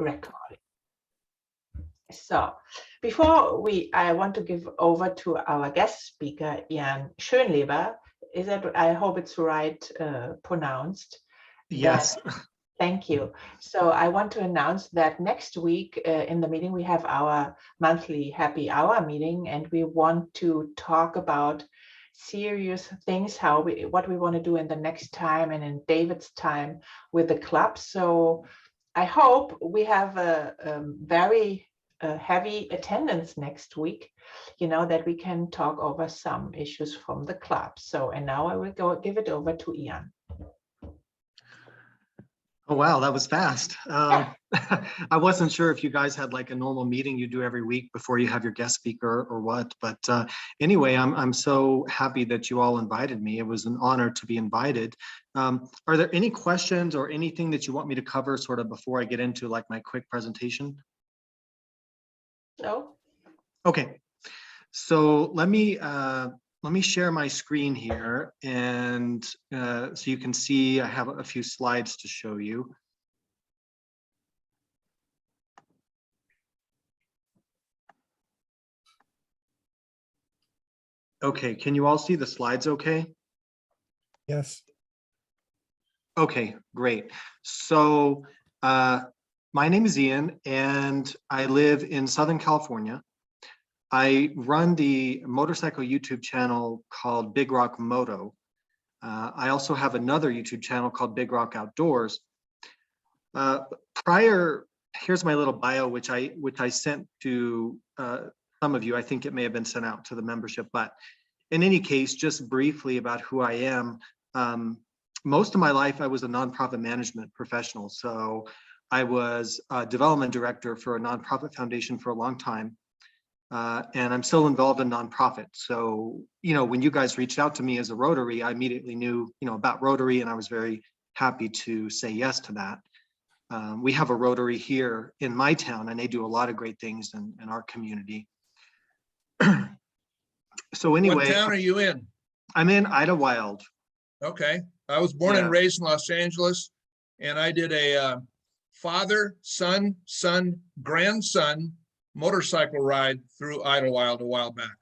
recording. So before I want to give over to our guest speaker, Jan Schönleber. Is that, I hope it's right pronounced? Yes. Thank you. So I want to announce that next week in the meeting, we have our monthly happy hour meeting, and we want to talk about serious things, what we want to do in the next time and in David's time with the club. So I hope we have a very heavy attendance next week, that we can talk over some issues from the club. So, and now I will give it over to Jan. Oh, wow, that was fast. Yeah. I wasn't sure if you guys had like a normal meeting you do every week before you have your guest speaker or what, but anyway, I'm so happy that you all invited me. It was an honor to be invited. Are there any questions or anything that you want me to cover sort of before I get into like my quick presentation? No. Okay, so let me share my screen here, and so you can see I have a few slides to show you. Okay, can you all see the slides okay? Yes. Okay, great. So my name is Ian, and I live in Southern California. I run the motorcycle YouTube channel called Big Rock Moto. I also have another YouTube channel called Big Rock Outdoors. Here's my little bio, which I sent to some of you. I think it may have been sent out to the membership, but in any case, just briefly about who I am. Most of my life, I was a nonprofit management professional. So I was a development director for a nonprofit foundation for a long time. And I'm still involved in nonprofit. So, when you guys reached out to me as a Rotary, I immediately knew, about Rotary, and I was very happy to say yes to that. We have a Rotary here in my town, and they do a lot of great things in our community. So anyway. What town are you in? I'm in Idlewild. Okay. I was born and raised in Los Angeles, and I did a father, son, grandson motorcycle ride through Idlewild a while back.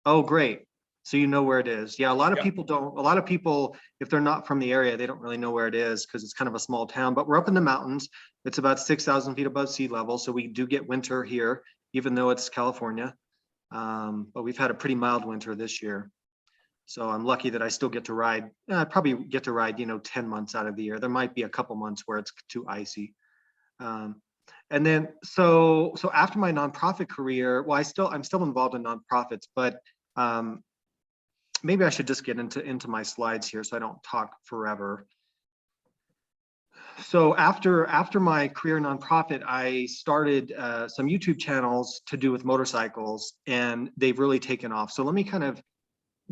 Oh, great. So you know where it is. Yeah, a lot of Yep. people don't. A lot of people, if they're not from the area, they don't really know where it is because it's kind of a small town, but we're up in the mountains. It's about 6,000 feet above sea level. So we do get winter here, even though it's California. But we've had a pretty mild winter this year. So I'm lucky that I still get to ride. I probably get to ride, 10 months out of the year. There might be a couple months where it's too icy. And then, so after my nonprofit career, well, I'm still involved in nonprofits, but maybe I should just get into my slides here so I don't talk forever. So after my career nonprofit, I started some YouTube channels to do with motorcycles, and they've really taken off. So let me kind of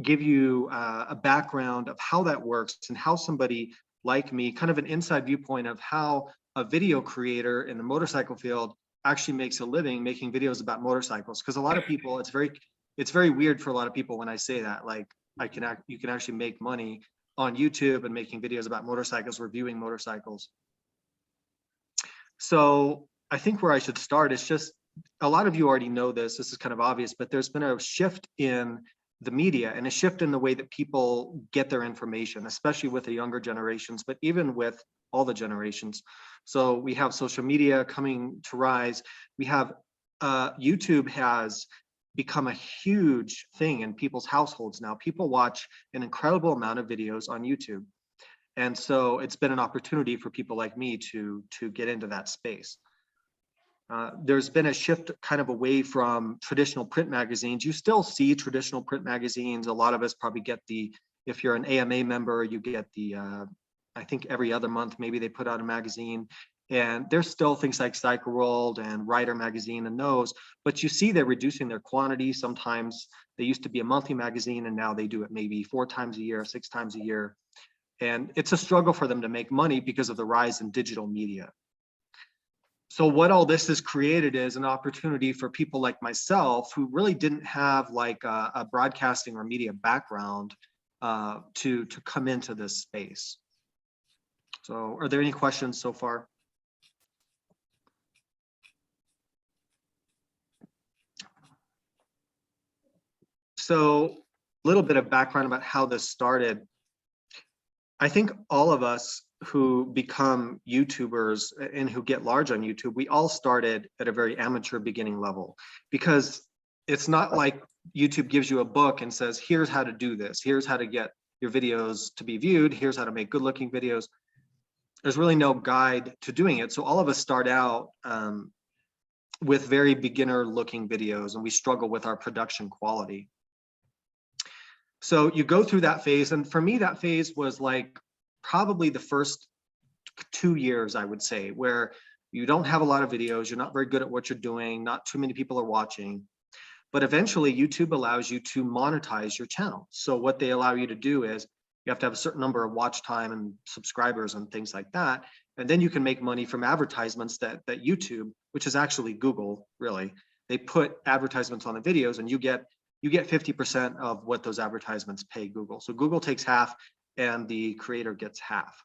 give you a background of how that works and how somebody like me, kind of an inside viewpoint of how a video creator in the motorcycle field actually makes a living making videos about motorcycles. Because a lot of people, it's very weird for a lot of people when I say that, like you can actually make money on YouTube and making videos about motorcycles, reviewing motorcycles. So I think where I should start is just, a lot of you already know this is kind of obvious, but there's been a shift in the media and a shift in the way that people get their information, especially with the younger generations, but even with all the generations. So we have social media coming to rise. We have YouTube has become a huge thing in people's households now. People watch an incredible amount of videos on YouTube. And so it's been an opportunity for people like me to get into that space. There's been a shift kind of away from traditional print magazines. You still see traditional print magazines. A lot of us probably get if you're an AMA member, you get I think every other month, maybe they put out a magazine. And there's still things like Cycle World and Rider Magazine and those, but you see they're reducing their quantity. Sometimes they used to be a monthly magazine, and now they do it maybe 4 times a year, 6 times a year. And it's a struggle for them to make money because of the rise in digital media. So what all this has created is an opportunity for people like myself who really didn't have like a broadcasting or media background to come into this space. So are there any questions so far? So a little bit of background about how this started. I think all of us who become YouTubers and who get large on YouTube, we all started at a very amateur beginning level, because it's not like YouTube gives you a book and says, here's how to do this. Here's how to get your videos to be viewed. Here's how to make good looking videos. There's really no guide to doing it. So all of us start out with very beginner looking videos, and we struggle with our production quality. So you go through that phase. And for me, that phase was like probably the first 2 years, I would say, where you don't have a lot of videos. You're not very good at what you're doing. Not too many people are watching. But eventually YouTube allows you to monetize your channel. So what they allow you to do is you have to have a certain number of watch time and subscribers and things like that. And then you can make money from advertisements that YouTube, which is actually Google, really, they put advertisements on the videos, and you get 50% of what those advertisements pay Google. So Google takes half and the creator gets half.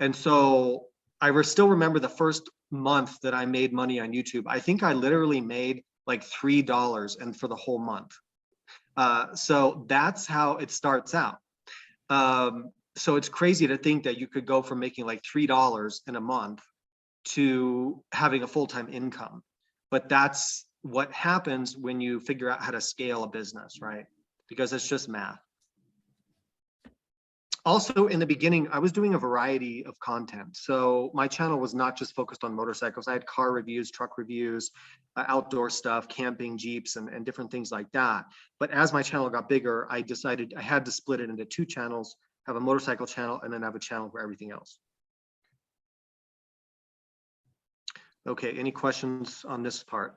And so I still remember the first month that I made money on YouTube. I think I literally made like $3 and for the whole month. So that's how it starts out. So it's crazy to think that you could go from making like $3 in a month to having a full-time income. But that's what happens when you figure out how to scale a business, right? Because it's just math. Also, in the beginning, I was doing a variety of content. So my channel was not just focused on motorcycles. I had car reviews, truck reviews, outdoor stuff, camping, Jeeps, and different things like that. But as my channel got bigger, I decided I had to split it into 2 channels, have a motorcycle channel, and then have a channel for everything else. Okay, any questions on this part?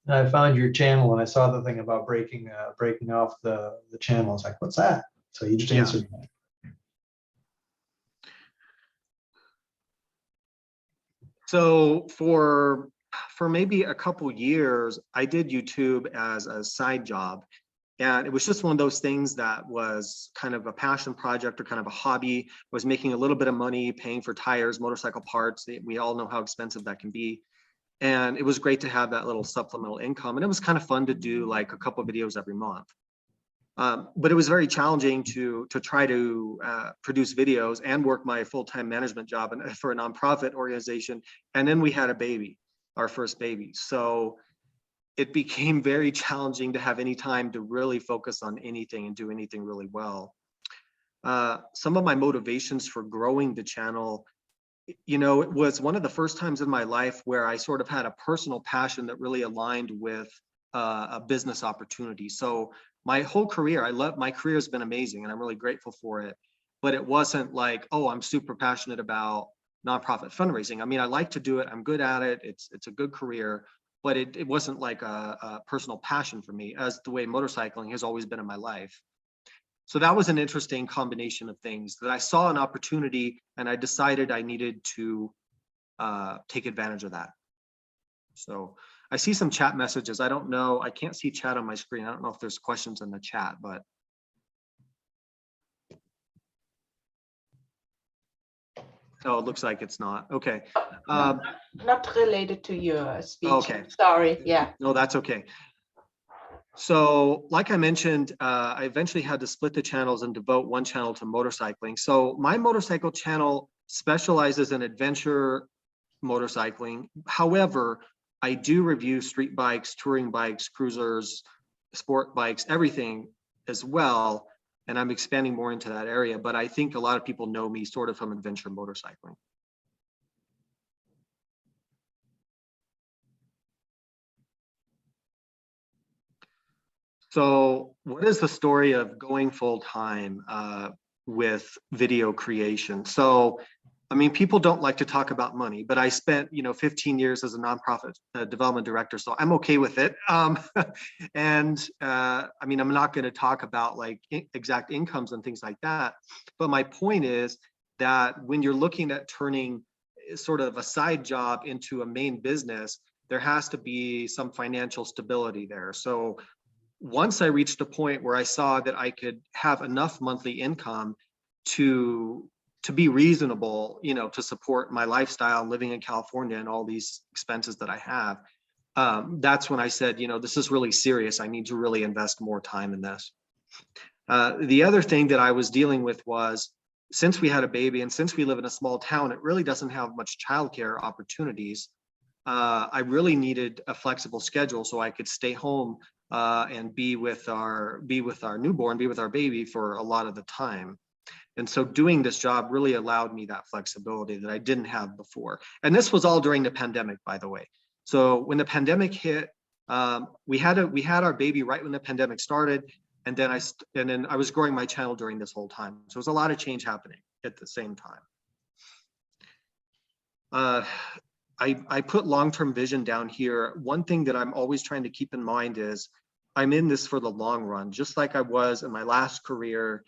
I found your channel and I saw the thing about breaking off the channel. I was like, what's that? So you just answered that. So for maybe a couple years, I did YouTube as a side job. And it was just one of those things that was kind of a passion project or kind of a hobby. I was making a little bit of money, paying for tires, motorcycle parts. We all know how expensive that can be. And it was great to have that little supplemental income. And it was kind of fun to do like a couple of videos every month. But it was very challenging to try to produce videos and work my full-time management job for a nonprofit organization. And then we had a baby, our first baby. So it became very challenging to have any time to really focus on anything and do anything really well. Some of my motivations for growing the channel, you know, it was one of the first times in my life where I sort of had a personal passion that really aligned with a business opportunity. So my whole career, my career has been amazing and I'm really grateful for it. But it wasn't like, oh, I'm super passionate about nonprofit fundraising. I mean, I like to do it. I'm good at it. It's a good career, but it wasn't like a personal passion for me, as the way motorcycling has always been in my life. So that was an interesting combination of things that I saw an opportunity and I decided I needed to take advantage of that. So I see some chat messages. I don't know. I can't see chat on my screen. I don't know if there's questions in the chat, but. Oh, it looks like it's not. Okay. Not related to your speech. Okay. Sorry. Yeah. No, that's okay. So like I mentioned, I eventually had to split the channels and devote one channel to motorcycling. So my motorcycle channel specializes in adventure motorcycling. However, I do review street bikes, touring bikes, cruisers, sport bikes, everything as well. And I'm expanding more into that area, but I think a lot of people know me sort of from adventure motorcycling. So what is the story of going full time with video creation? So, I mean, people don't like to talk about money, but I spent, 15 years as a nonprofit development director, so I'm okay with it. And I mean, I'm not going to talk about like exact incomes and things like that. But my point is that when you're looking at turning sort of a side job into a main business, there has to be some financial stability there. So once I reached a point where I saw that I could have enough monthly income to be reasonable, to support my lifestyle living in California and all these expenses that I have, that's when I said, this is really serious. I need to really invest more time in this. The other thing that I was dealing with was, since we had a baby and since we live in a small town, it really doesn't have much childcare opportunities. I really needed a flexible schedule so I could stay home and be with our newborn, be with our baby for a lot of the time. And so doing this job really allowed me that flexibility that I didn't have before. And this was all during the pandemic, by the way. So when the pandemic hit, we had our baby right when the pandemic started. And then I was growing my channel during this whole time. So it was a lot of change happening at the same time. I put long-term vision down here. One thing that I'm always trying to keep in mind is I'm in this for the long run, just like I was in my last career.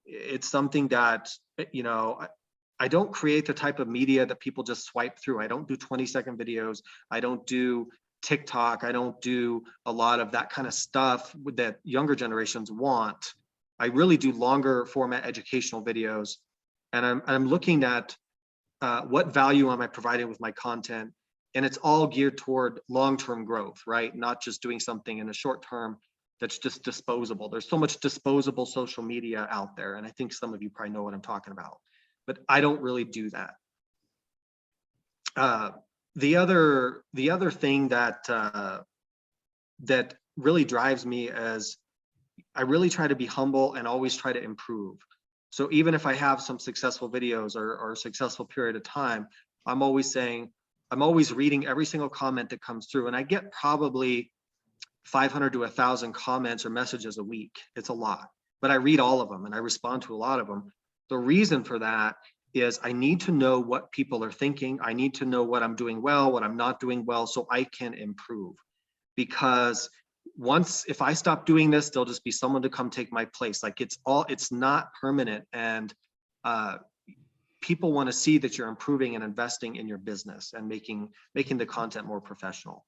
It's something that, I don't create the type of media that people just swipe through. I don't do 20-second videos. I don't do TikTok. I don't do a lot of that kind of stuff that younger generations want. I really do longer format educational videos. And I'm looking at what value am I providing with my content? And it's all geared toward long-term growth, right? Not just doing something in a short term that's just disposable. There's so much disposable social media out there. And I think some of you probably know what I'm talking about, but I don't really do that. The other thing that that really drives me is I really try to be humble and always try to improve. So even if I have some successful videos or a successful period of time, I'm always reading every single comment that comes through, and I get probably 500 to 1,000 comments or messages a week. It's a lot, but I read all of them and I respond to a lot of them. The reason for that is I need to know what people are thinking. I need to know what I'm doing well, what I'm not doing well, so I can improve. Because if I stop doing this, there'll just be someone to come take my place. Like it's not permanent, and people want to see that you're improving and investing in your business and making the content more professional.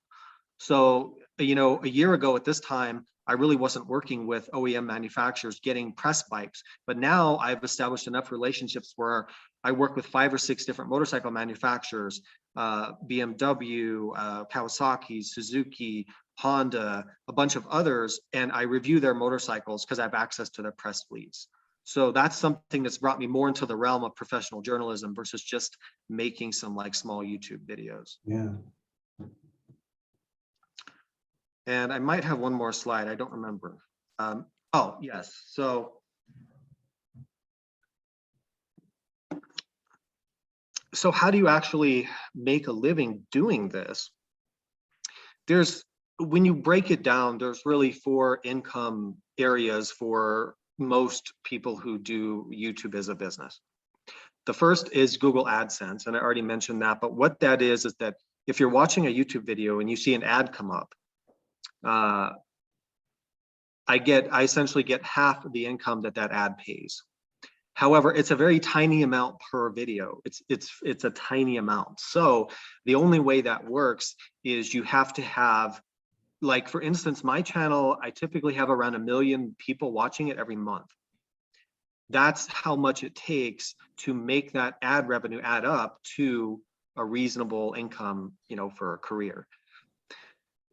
So, a year ago at this time, I really wasn't working with OEM manufacturers getting press bikes, but now I've established enough relationships where I work with 5 or 6 different motorcycle manufacturers, BMW, Kawasaki, Suzuki, Honda, a bunch of others, and I review their motorcycles because I have access to their press fleets. So that's something that's brought me more into the realm of professional journalism versus just making some small YouTube videos. Yeah. And I might have one more slide. I don't remember. Oh, yes. So how do you actually make a living doing this? When you break it down, there's really 4 income areas for most people who do YouTube as a business. The first is Google AdSense, and I already mentioned that, but what that is that if you're watching a YouTube video and you see an ad come up, I essentially get half of the income that ad pays. However, it's a very tiny amount per video. It's a tiny amount. So the only way that works is you have to have, for instance, my channel, I typically have around 1 million people watching it every month. That's how much it takes to make that ad revenue add up to a reasonable income, for a career.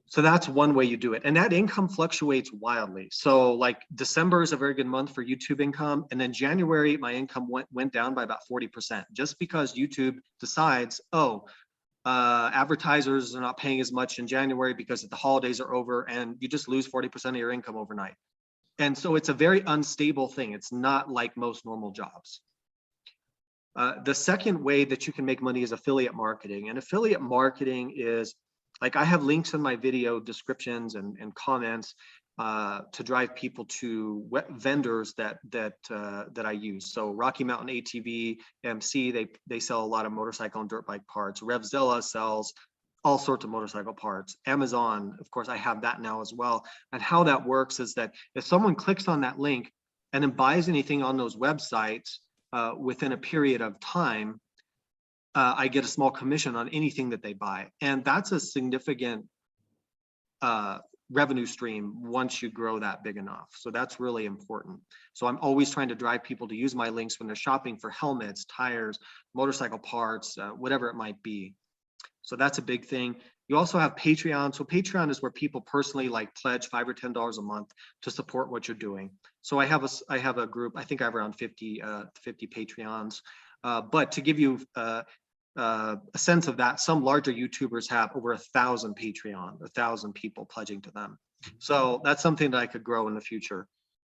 So that's one way you do it. And that income fluctuates wildly. So December is a very good month for YouTube income. And then January, my income went down by about 40%, just because YouTube decides, advertisers are not paying as much in January because the holidays are over, and you just lose 40% of your income overnight. And so it's a very unstable thing. It's not like most normal jobs. The second way that you can make money is affiliate marketing. And affiliate marketing is, I have links in my video descriptions and comments to drive people to vendors that I use. So Rocky Mountain ATV, MC, they sell a lot of motorcycle and dirt bike parts. Revzilla sells all sorts of motorcycle parts. Amazon, of course, I have that now as well. And how that works is that if someone clicks on that link and then buys anything on those websites within a period of time, I get a small commission on anything that they buy. And that's a significant revenue stream once you grow that big enough. So that's really important. So I'm always trying to drive people to use my links when they're shopping for helmets, tires, motorcycle parts, whatever it might be. So that's a big thing. You also have Patreon. So Patreon is where people personally like pledge $5 or $10 a month to support what you're doing. So I have a group, I think I have around 50 Patreons. But to give you a sense of that, some larger YouTubers have over 1,000 Patreon, 1,000 people pledging to them. So that's something that I could grow in the future.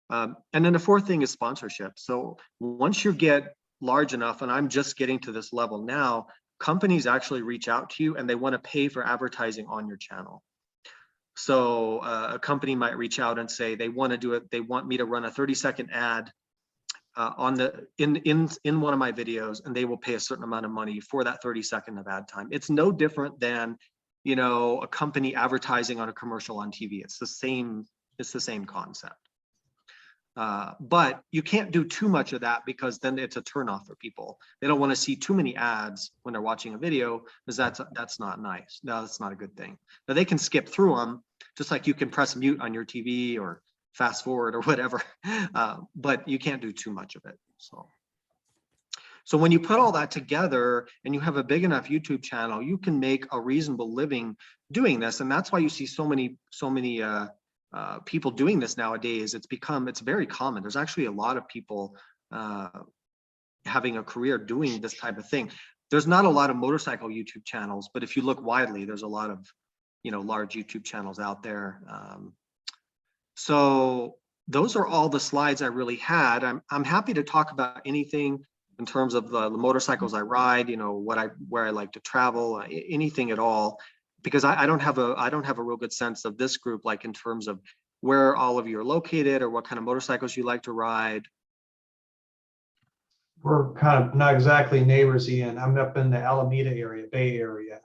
And then the fourth thing is sponsorship. So once you get large enough, and I'm just getting to this level now, companies actually reach out to you and they want to pay for advertising on your channel. So a company might reach out and say they want to do it. They want me to run a 30-second ad in one of my videos, and they will pay a certain amount of money for that 30-second of ad time. It's no different than, you know, a company advertising on a commercial on TV. It's the same concept. But you can't do too much of that because then it's a turnoff for people. They don't want to see too many ads when they're watching a video, because that's not nice. No, that's not a good thing. Now they can skip through them, just like you can press mute on your TV or fast forward or whatever, but you can't do too much of it. So when you put all that together and you have a big enough YouTube channel, you can make a reasonable living doing this, and that's why you see so many people doing this nowadays. It's very common. There's actually a lot of people having a career doing this type of thing. There's not a lot of motorcycle YouTube channels, but if you look widely, there's a lot of, you know, large YouTube channels out there. So those are all the slides I really had. I'm happy to talk about anything in terms of the motorcycles I ride, you know, where I like to travel, anything at all, because I don't have a real good sense of this group, like in terms of where all of you are located or what kind of motorcycles you like to ride. We're kind of not exactly neighbors, Ian. I'm up in the Alameda area, Bay Area.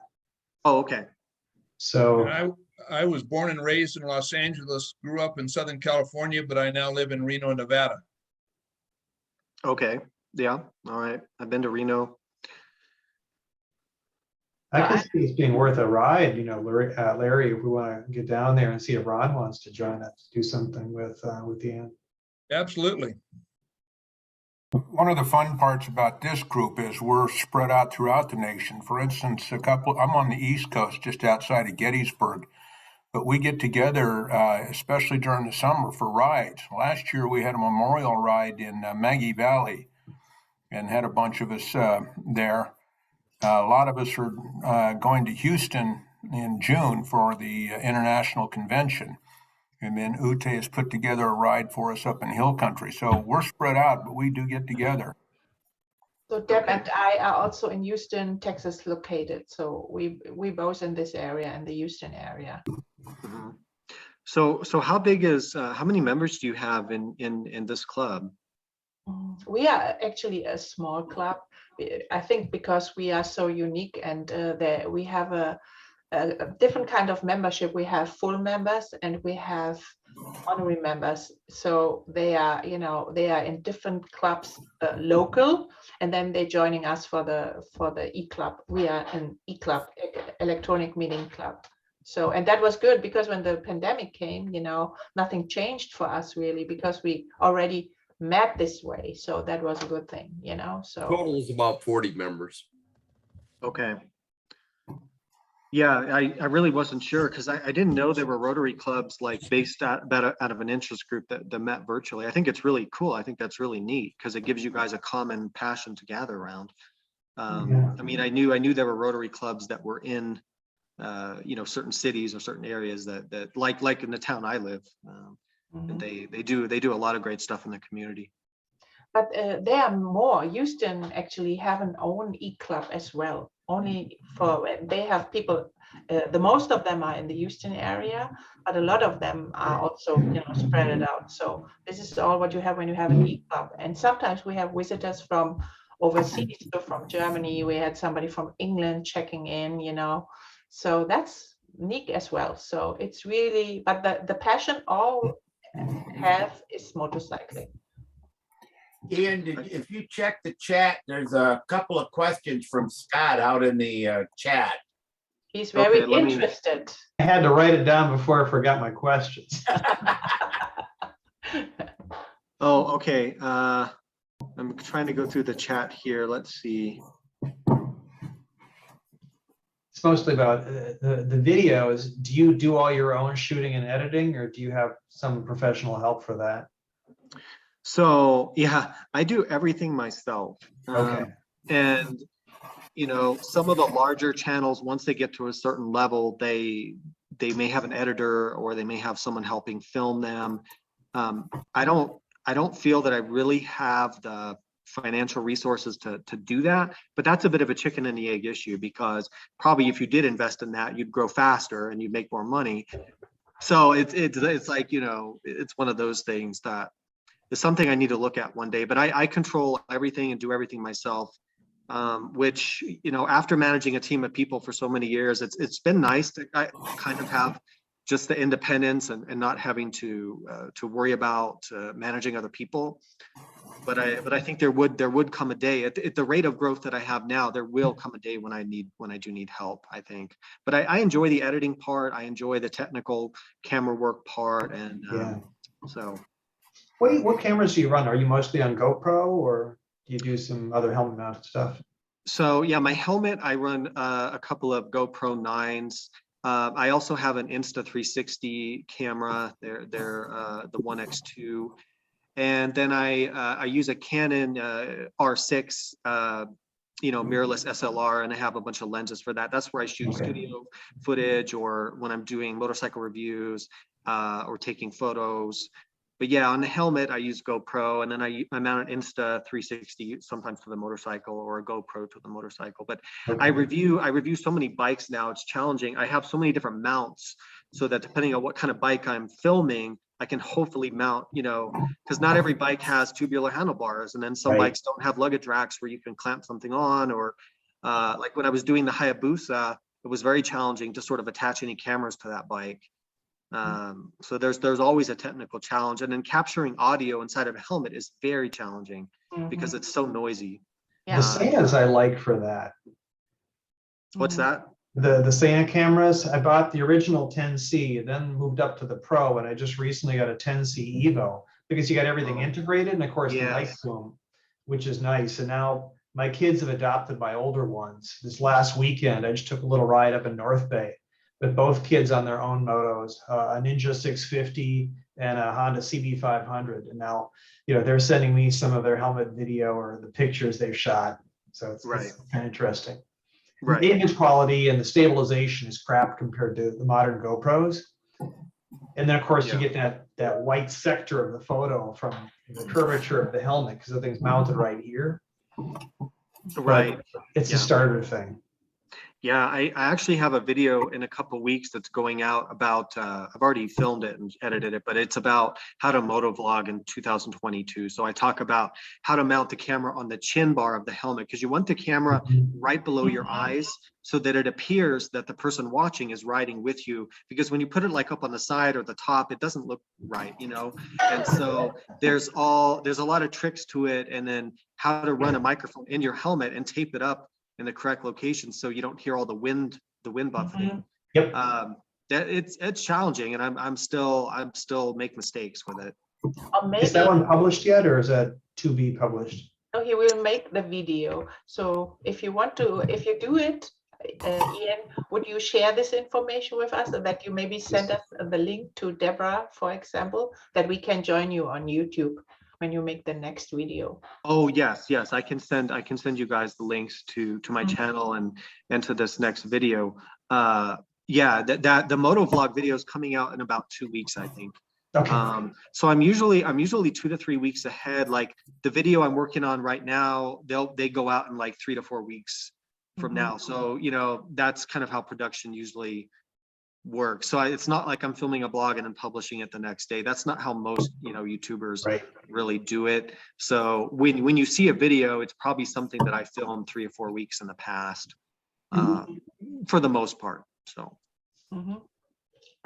Oh, okay. So And I was born and raised in Los Angeles, grew up in Southern California, but I now live in Reno, Nevada. Okay. Yeah. All right. I've been to Reno. I can see it's being worth a ride, you know, Larry, if we want to get down there and see if Ron wants to join us, do something with Ian. Absolutely. One of the fun parts about this group is we're spread out throughout the nation. For instance, I'm on the East Coast, just outside of Gettysburg, but we get together, especially during the summer, for rides. Last year, we had a memorial ride in Maggie Valley and had a bunch of us there. A lot of us are going to Houston in June for the international convention. And then Ute has put together a ride for us up in Hill Country. So we're spread out, but we do get together. So Deb and I are also in Houston, Texas located. So we both in this area, in the Houston area. Mm-hmm. So how big is, how many members do you have in this club? We are actually a small club. I think because we are so unique, and we have a different kind of membership. We have full members and we have honorary members. So they are, you know, they are in different clubs, local, and then they're joining us for the e-club. We are an e-club, electronic meeting club. So, and that was good because when the pandemic came, you know, nothing changed for us really, because we already met this way. So that was a good thing, you know. So Total is about 40 members. Okay. Yeah, I really wasn't sure because I didn't know there were Rotary clubs like based out of an interest group that met virtually. I think it's really cool. I think that's really neat because it gives you guys a common passion to gather around. I mean, I knew there were Rotary clubs that were in, you know, certain cities or certain areas that like in the town I live, and they do a lot of great stuff in the community. But there are more. Houston actually have an own e-club as well. Only for they have people. The most of them are in the Houston area, but a lot of them are also, you know, spread it out. So this is all what you have when you have an e-club. And sometimes we have visitors from overseas, so from Germany. We had somebody from England checking in, you know. So that's neat as well. So it's really, but the passion all have is motorcycling. Ian, if you check the chat, there's a couple of questions from Scott out in the chat. He's very Okay, interested. I had to write it down before I forgot my questions. Oh, okay. I'm trying to go through the chat here. Let's see. it's mostly about the videos. Do you do all your own shooting and editing, or do you have some professional help for that? So yeah, I do everything myself. Okay. And you know, some of the larger channels, once they get to a certain level, they may have an editor or they may have someone helping film them. I don't feel that I really have the financial resources to do that, but that's a bit of a chicken and the egg issue, because probably if you did invest in that, you'd grow faster and you'd make more money. So it's like, you know, it's one of those things that is something I need to look at one day, but I control everything and do everything myself. Which, you know, after managing a team of people for so many years, it's been nice to kind of have just the independence and not having to worry about managing other people. But I think there would come a day at the rate of growth that I have now, there will come a day when I do need help, I think. But I enjoy the editing part. I enjoy the technical camera work part. And Yeah. so. What cameras do you run? Are you mostly on GoPro, or do you do some other helmet mounted stuff? So yeah, my helmet, I run a couple of GoPro 9s. I also have an Insta360 camera. They're the 1X2. And then I use a Canon R6, you know, mirrorless SLR, and I have a bunch of lenses for that. That's where I shoot studio footage, or when I'm doing motorcycle reviews or taking photos. But yeah, on the helmet, I use GoPro, and then I mount an Insta360 sometimes to the motorcycle, or a GoPro to the motorcycle. But I review so many bikes now, it's challenging. I have so many different mounts, so that depending on what kind of bike I'm filming, I can hopefully mount, you know, because not every bike has tubular handlebars, and then some bikes don't have luggage racks where you can clamp something on, or like when I was doing the Hayabusa, it was very challenging to sort of attach any cameras to that bike. So there's always a technical challenge, and then capturing audio inside of a helmet is very challenging because it's so noisy. Yeah. The Seinas I like for that. What's that? The Seina cameras, I bought the original 10C and then moved up to the Pro, and I just recently got a 10C Evo, because you got everything integrated, and of course the mic boom, which is nice. And now my kids have adopted my older ones. This last weekend, I just took a little ride up in North Bay with both kids on their own motos, a Ninja 650 and a Honda CB500. And now, you know, they're sending me some of their helmet video or the pictures they've shot. So it's kind of interesting. Right. The image quality and the stabilization is crap compared to the modern GoPros. And then of course you get that white sector of the photo from the curvature of the helmet, because the thing's mounted right here. Right. But it's a starter thing. Yeah, I actually have a video in a couple of weeks that's going out about, I've already filmed it and edited it, but it's about how to motovlog in 2022. So I talk about how to mount the camera on the chin bar of the helmet, because you want the camera right below your eyes so that it appears that the person watching is riding with you. Because when you put it like up on the side or the top, it doesn't look right, you know? And so there's a lot of tricks to it. And then how to run a microphone in your helmet and tape it up in the correct location so you don't hear all the wind buffeting. Yep. That it's challenging, and I'm still make mistakes with it. Or maybe, Is that one published yet, or is that to be published? no, he will make the video. So if you do it, Ian, would you share this information with us, and that you maybe send us the link to Deborah, for example, that we can join you on YouTube when you make the next video? Oh yes, I can send you guys the links to my channel and to this next video. Yeah, that the motovlog video is coming out in about 2 weeks, I think. Okay. So I'm usually 2 to 3 weeks ahead. Like the video I'm working on right now, they go out in like 3 to 4 weeks from now. So, you know, that's kind of how production usually works. So it's not like I'm filming a blog and then publishing it the next day. That's not how most, you know, YouTubers really do it. So when you see a video, it's probably something that I filmed 3 or 4 weeks in the past, for the most part. So.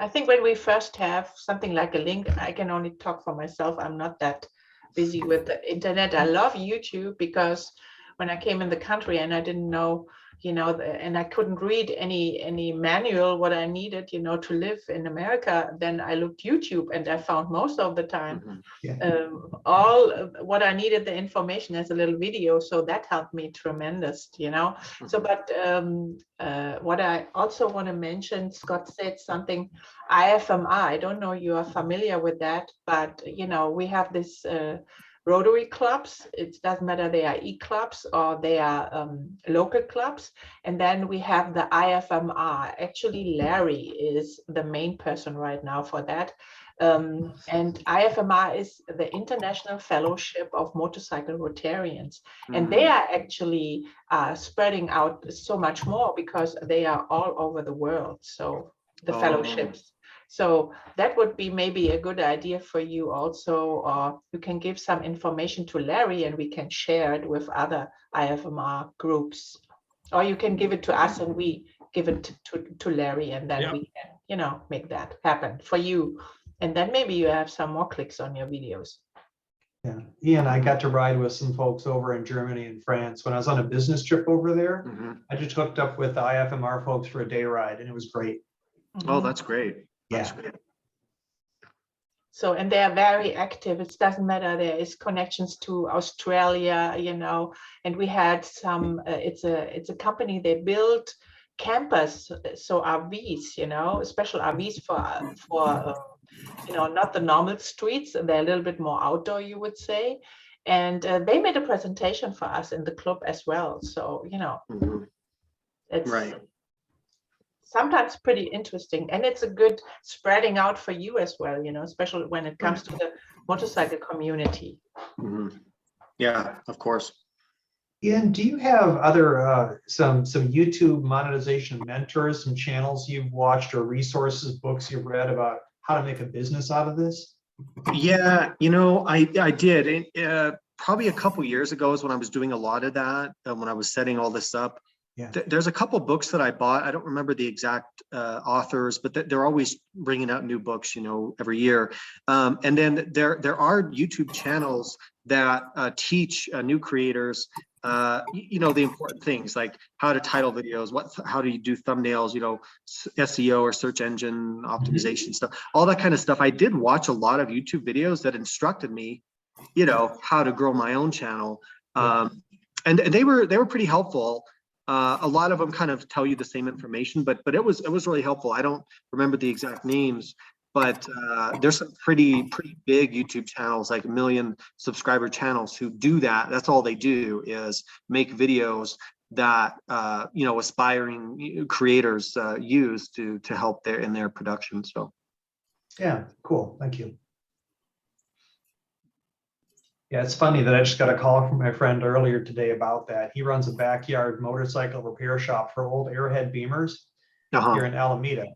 I think when we first have something like a link, I can only talk for myself. I'm not that busy with the internet. I love YouTube, because when I came in the country and I didn't know and I couldn't read any manual what I needed, to live in America. Then I looked YouTube, and I found most of the time Mhm. all what I needed, the information as a little video. So that helped me tremendous, So, but what I also want to mention, Scott said something, IFMR. I don't know you are familiar with that, but we have this Rotary clubs. It doesn't matter they are e-clubs or they are local clubs. And then we have the IFMR. Actually, Larry is the main person right now for that. And IFMR is the International Fellowship of Motorcycle Rotarians. And they are actually spreading out so much more because they are all over the world. So the fellowships. So that would be maybe a good idea for you also, or you can give some information to Larry and we can share it with other IFMR groups. Or you can give it to us and we give it to Larry, and then we can, make that happen for you. And then maybe you have some more clicks on your videos. Yeah, Ian, I got to ride with some folks over in Germany and France. When I was on a business trip over there, I just hooked up with the IFMR folks for a day ride, and it was great. Oh, that's great. That's Yeah. great. So, and they are very active. It doesn't matter. There is connections to Australia, and we had some, it's a company, they build campers, so RVs, special RVs for not the normal streets. They're a little bit more outdoor, you would say. And they made a presentation for us in the club as well. So, it's Right. sometimes pretty interesting, and it's a good spreading out for you as well, especially when it comes to the motorcycle community. Yeah, of course. Ian, do you have other some YouTube monetization mentors, some channels you've watched or resources, books you've read about how to make a business out of this? Yeah, I did. Probably a couple years ago is when I was doing a lot of that, when I was setting all this up. Yeah. There's a couple books that I bought. I don't remember the exact authors, but they're always bringing out new books, every year. And then there are YouTube channels that teach new creators, the important things like how to title videos, how do you do thumbnails, SEO or search engine optimization stuff, all that kind of stuff. I did watch a lot of YouTube videos that instructed me, how to grow my own channel, and they were pretty helpful. A lot of them kind of tell you the same information, but it was really helpful. I don't remember the exact names, but there's some pretty big YouTube channels, like 1 million subscriber channels, who do that. That's all they do is make videos that aspiring creators use to help in their production. So yeah, cool, thank you. Yeah, it's funny that I just got a call from my friend earlier today about that. He runs a backyard motorcycle repair shop for old Airhead Beamers here in Alameda.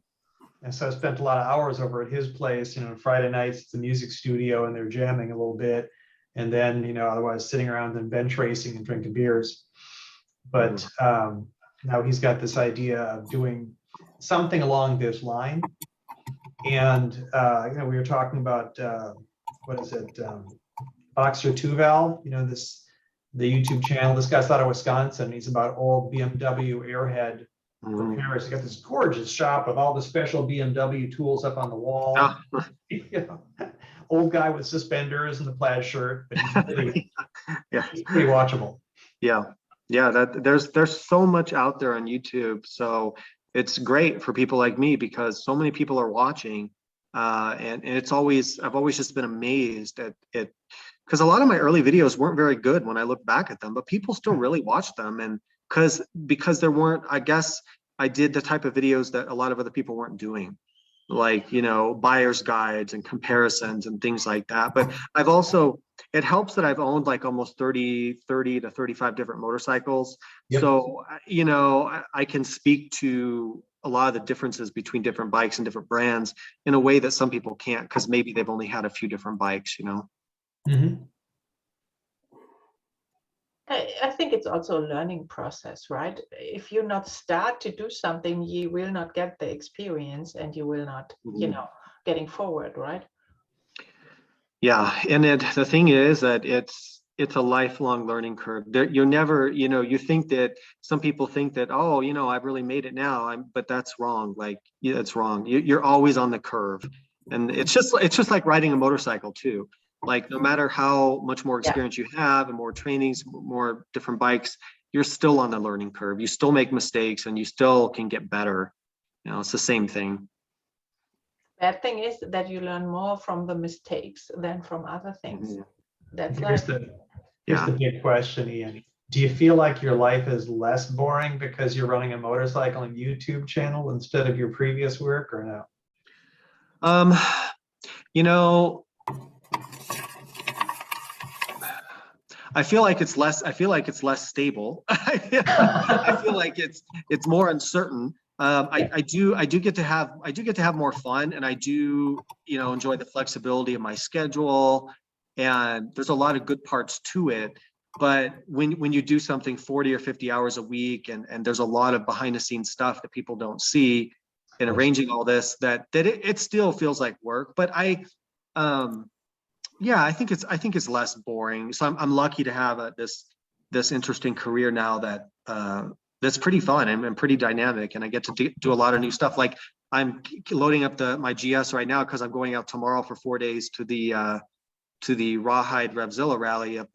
And so I spent a lot of hours over at his place, Friday nights, it's a music studio and they're jamming a little bit. And then, otherwise sitting around and bench racing and drinking beers. But now he's got this idea of doing something along this line. And, we were talking about, Boxer Two Valve, the YouTube channel. This guy's out of Wisconsin. He's about old BMW Airhead repairs. He got this gorgeous shop with all the special BMW tools up on the wall. Old guy with suspenders and the plaid shirt, but he's pretty watchable. Yeah, there's so much out there on YouTube, so it's great for people like me because so many people are watching, and I've always just been amazed at it. Because a lot of my early videos weren't very good when I look back at them, but people still really watch them. And because there weren't, I guess I did the type of videos that a lot of other people weren't doing, like, buyer's guides and comparisons and things like that. But it helps that I've owned like almost 30 to 35 different motorcycles. Yep. So, I can speak to a lot of the differences between different bikes and different brands in a way that some people can't, because maybe they've only had a few different bikes, I think it's also a learning process, right? If you not start to do something, you will not get the experience and you will not, getting forward, right? Yeah, and the thing is that it's a lifelong learning curve. You're never, you think that some people think that, oh, I've really made it now. But that's wrong. Like, yeah, it's wrong. You're always on the curve. And it's just like riding a motorcycle too. Like, no matter how much more experience you have and more trainings, more different bikes, you're still on the learning curve. You still make mistakes and you still can get better. It's the same thing. Bad thing is that you learn more from the mistakes than from other things. That's Here's like, here's the big question, Ian. Do you feel like your life is less boring because you're running a motorcycle and YouTube channel instead of your previous work, or no? I feel like it's less stable. I feel like it's more uncertain. I do get to have more fun, and I do, enjoy the flexibility of my schedule, and there's a lot of good parts to it. But when you do something 40 or 50 hours a week, and there's a lot of behind the scenes stuff that people don't see, and arranging all this, that it still feels like work. But I think it's less boring. So I'm lucky to have this interesting career now that's pretty fun and pretty dynamic, and I get to do a lot of new stuff. Like, I'm loading up my GS right now because I'm going out tomorrow for 4 days to the Rawhide Revzilla rally up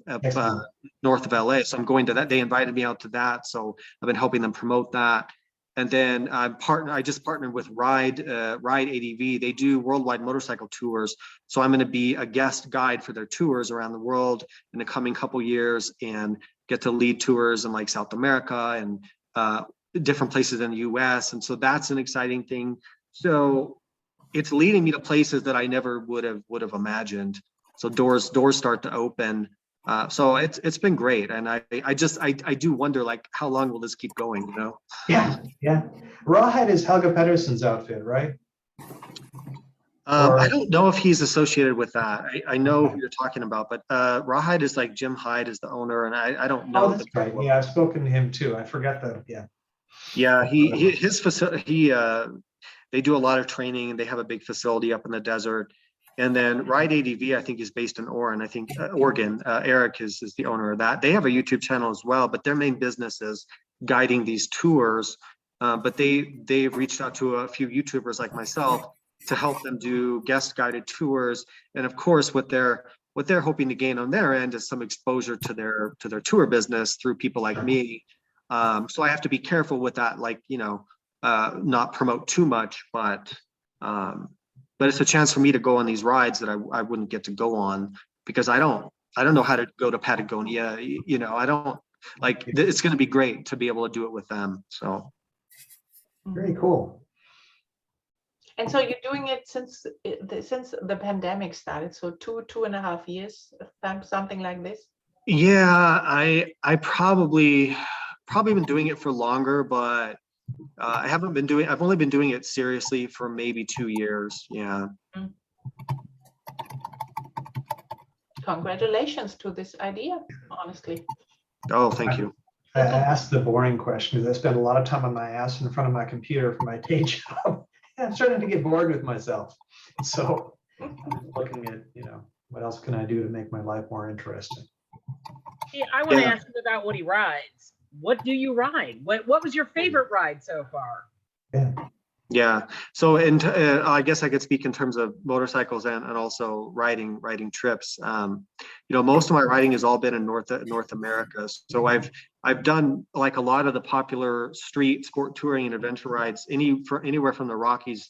north of LA. So I'm going to that. They invited me out to that, so I've been helping them promote that. And then I just partnered with Ride ADV. They do worldwide motorcycle tours. So I'm going to be a guest guide for their tours around the world in the coming couple years, and get to lead tours in like South America and different places in the US. And so that's an exciting thing. So it's leading me to places that I never would have imagined. So doors start to open. So it's been great. And I do wonder, like, how long will this keep going, Yeah. Rawhide is Helga Pedersen's outfit, right? I don't know if he's associated with that. I know who you're talking about, but Rawhide is like Jim Hyde is the owner, and I don't know. Oh, that's right. Yeah, I've spoken to him too. I forgot that. Yeah, his facility. They do a lot of training, and they have a big facility up in the desert. And then Ride ADV, I think, is based in Oregon. I think Oregon. Eric is the owner of that. They have a YouTube channel as well, but their main business is guiding these tours. But they've reached out to a few YouTubers like myself to help them do guest guided tours. And of course, what they're hoping to gain on their end is some exposure to their tour business through people like me. So I have to be careful with that, like, not promote too much, but it's a chance for me to go on these rides that I wouldn't get to go on because I don't know how to go to Patagonia. I don't like. It's going to be great to be able to do it with them. So Very cool. And so you're doing it since the pandemic started, so 2.5 years, something like this. Yeah, I probably been doing it for longer, but I've only been doing it seriously for maybe 2 years. Yeah. Congratulations to this idea, honestly. Oh, thank you. I asked the boring question because I spend a lot of time on my ass in front of my computer for my day job. I'm starting to get bored with myself. So I'm looking at, what else can I do to make my life more interesting? Yeah, I want to ask him about what he rides. What do you ride? What was your favorite ride so far? Yeah. So, I guess I could speak in terms of motorcycles and also riding trips. Most of my riding has all been in North America. So I've done like a lot of the popular street sport touring and adventure rides anywhere from the Rockies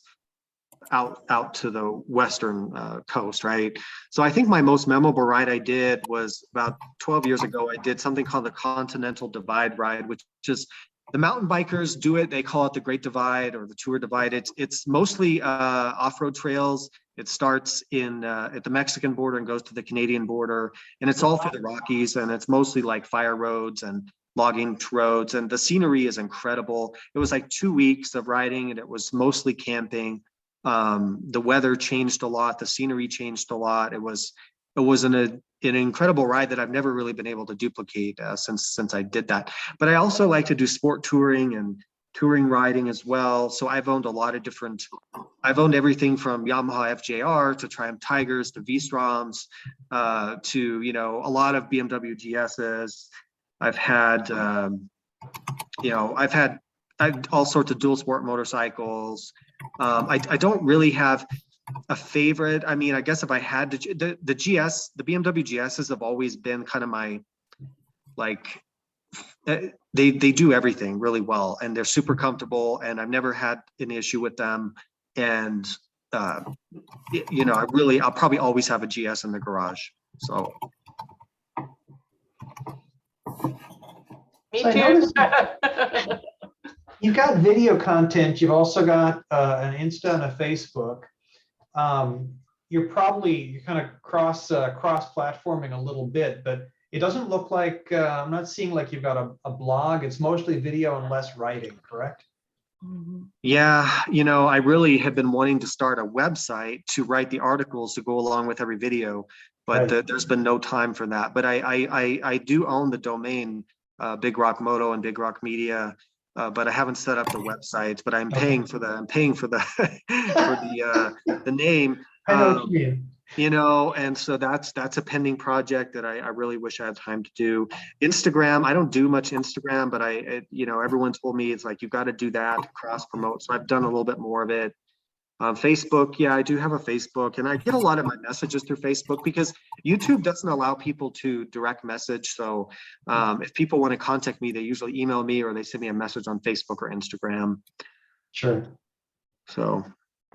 out to the western coast, right? So I think my most memorable ride I did was about 12 years ago. I did something called the Continental Divide Ride, which is the mountain bikers do it. They call it the Great Divide or the Tour Divide. It's mostly off-road trails. It starts at the Mexican border and goes to the Canadian border, and it's all through the Rockies, and it's mostly like fire roads and logging roads, and the scenery is incredible. It was like 2 weeks of riding, and it was mostly camping. The weather changed a lot. The scenery changed a lot. It was an incredible ride that I've never really been able to duplicate since I did that. But I also like to do sport touring and touring riding as well. So I've owned I've owned everything from Yamaha FJR to Triumph Tigers to V-Stroms, to, you know, a lot of BMW GSs. I've had, you know, I've had all sorts of dual sport motorcycles. I don't really have a favorite. I mean, I guess if I had to, the GS, the BMW GSs have always been kind of my, like, they do everything really well, and they're super comfortable, and I've never had an issue with them. And you know, I'll probably always have a GS in the garage. So Me So I too. noticed you've got video content. You've also got an Insta and a Facebook. You're kind of cross-platforming a little bit, but it doesn't look like, I'm not seeing like you've got a blog. It's mostly video and less writing, correct? yeah, you know, I really have been wanting to start a website to write the articles to go along with every video, but Right. there's been no time for that. But I do own the domain, Big Rock Moto and Big Rock Media, but I haven't set up the websites. But I'm paying for the for the name. I know what you mean. You know, and so that's a pending project that I really wish I had time to do. Instagram, I don't do much Instagram, but you know, everyone told me it's like, you've got to do that to cross promote. So I've done a little bit more of it. Facebook, yeah, I do have a Facebook, and I get a lot of my messages through Facebook because YouTube doesn't allow people to direct message. So if people want to contact me, they usually email me or they send me a message on Facebook or Instagram. Sure. So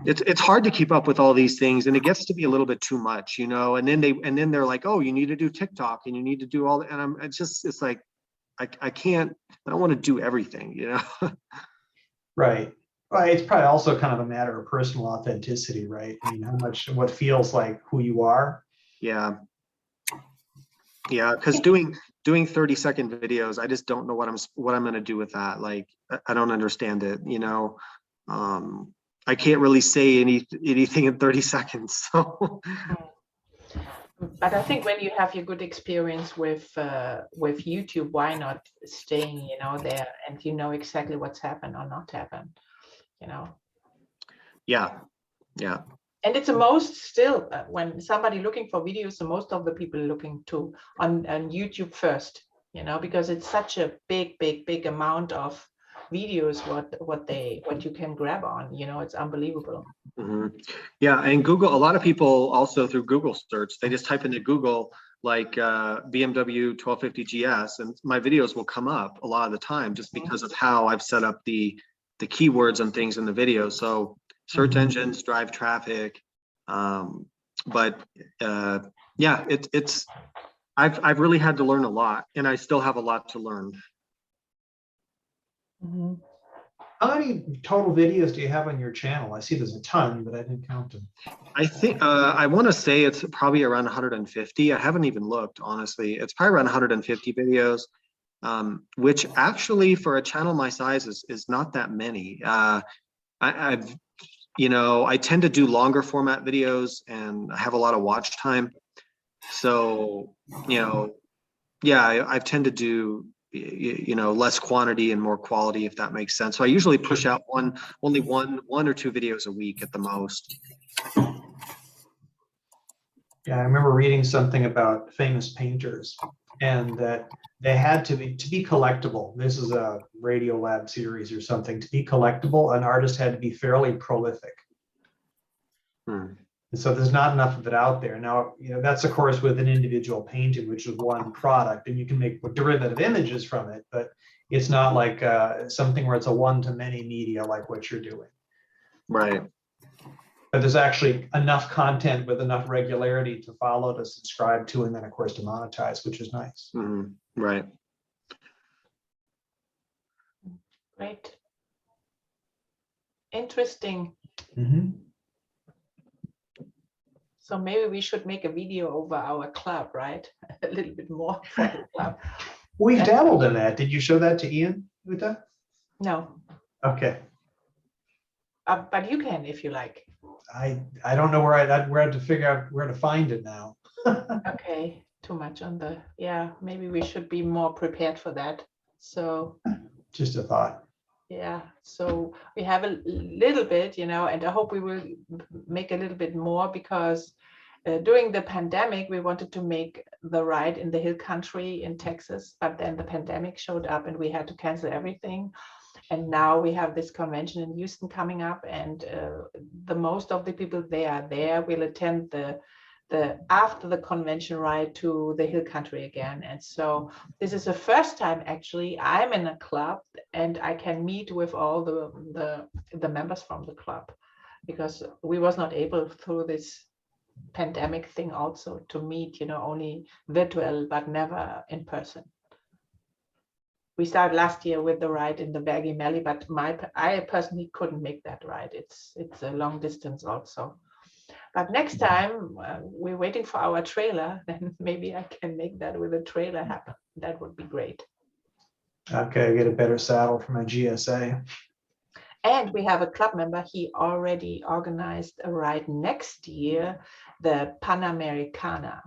it's hard to keep up with all these things, and it gets to be a little bit too much, you know. And then they're like, oh, you need to do TikTok and you need to do all that. And it's like, I don't want to do everything, you know. Right. Well, it's probably also kind of a matter of personal authenticity, right? I mean, what feels like who you are. Yeah. Yeah, because doing 30-second videos, I just don't know what I'm going to do with that. Like, I don't understand it, you know. I can't really say anything in 30 seconds. So. But I think when you have your good experience with YouTube, why not staying, you know, there, and you know exactly what's happened or not happened, you know. Yeah, yeah. And it's the most still when somebody looking for videos, the most of the people looking to on YouTube first, you know, because it's such a big amount of videos what you can grab on, you know. It's unbelievable. Mm-hmm. Yeah, and Google, a lot of people also through Google search, they just type into Google like BMW 1250 GS, and my videos will come up a lot of the time just because of how I've set up the keywords and things in the video. So search engines drive traffic, but yeah, I've really had to learn a lot, and I still have a lot to learn. Mm-hmm. How many total videos do you have on your channel? I see there's a ton, but I didn't count them. I think I want to say it's probably around 150. I haven't even looked, honestly. It's probably around 150 videos, which actually for a channel my size is not that many. I've, you know, I tend to do longer format videos, and I have a lot of watch time. So, you know, yeah, I tend to do, you know, less quantity and more quality, if that makes sense. So I usually push out only one or two videos a week at the most. Yeah, I remember reading something about famous painters, and that they had to be collectible. This is a Radiolab series or something. To be collectible, an artist had to be fairly prolific. And so there's not enough of it out there. Now, you know, that's of course with an individual painting, which is one product, and you can make derivative images from it, but it's not like something where it's a one-to-many media like what you're doing. Right. But there's actually enough content with enough regularity to follow, to subscribe to, and then of course to monetize, which is nice. Right. Great. Interesting. So maybe we should make a video over our club, right? A little bit more for the club. We've dabbled in that. Did you show that to Ian, Uta? No. Okay. But you can if you like. I don't know where I had to figure out where to find it now. Okay, too much on the, yeah, maybe we should be more prepared for that. So just a thought. Yeah, so we have a little bit, and I hope we will make a little bit more, because during the pandemic, we wanted to make the ride in the hill country in Texas, but then the pandemic showed up and we had to cancel everything. And now we have this convention in Houston coming up, and the most of the people there will attend the after the convention ride to the hill country again. And so this is the first time actually I'm in a club and I can meet with all the members from the club, because we was not able through this pandemic thing also to meet, only virtual but never in person. We started last year with the ride in the Bergy Valley, but I personally couldn't make that ride. It's a long distance also. But next time we're waiting for our trailer, then maybe I can make that with a trailer happen. That would be great. Okay, I get a better saddle for my GSA. And we have a club member, he already organized a ride next year, the Panamericana.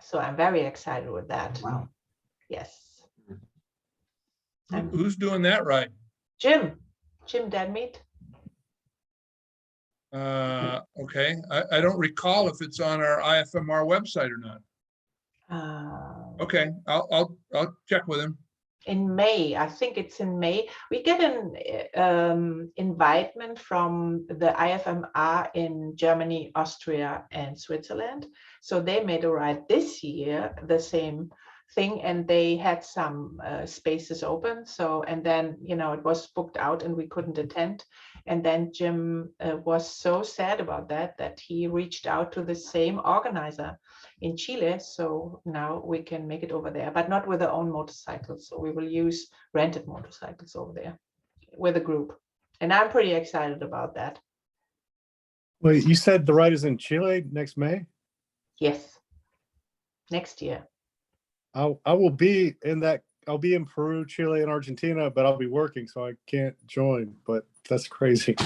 So I'm very excited with that. Wow. Yes. Who's doing that ride? Jim Deadmeat. Okay, I don't recall if it's on our IFMR website or not. Okay, I'll check with him. In May, I think it's in May. We get an invitement from the IFMR in Germany, Austria, and Switzerland. So they made a ride this year, the same thing, and they had some spaces open. So, and then, it was booked out and we couldn't attend. And then Jim was so sad about that he reached out to the same organizer in Chile. So now we can make it over there, but not with our own motorcycles. So we will use rented motorcycles over there with a group. And I'm pretty excited about that. Wait, you said the ride is in Chile next May? Yes, next year. I will be in that. I'll be in Peru, Chile, and Argentina, but I'll be working, so I can't join. But that's crazy.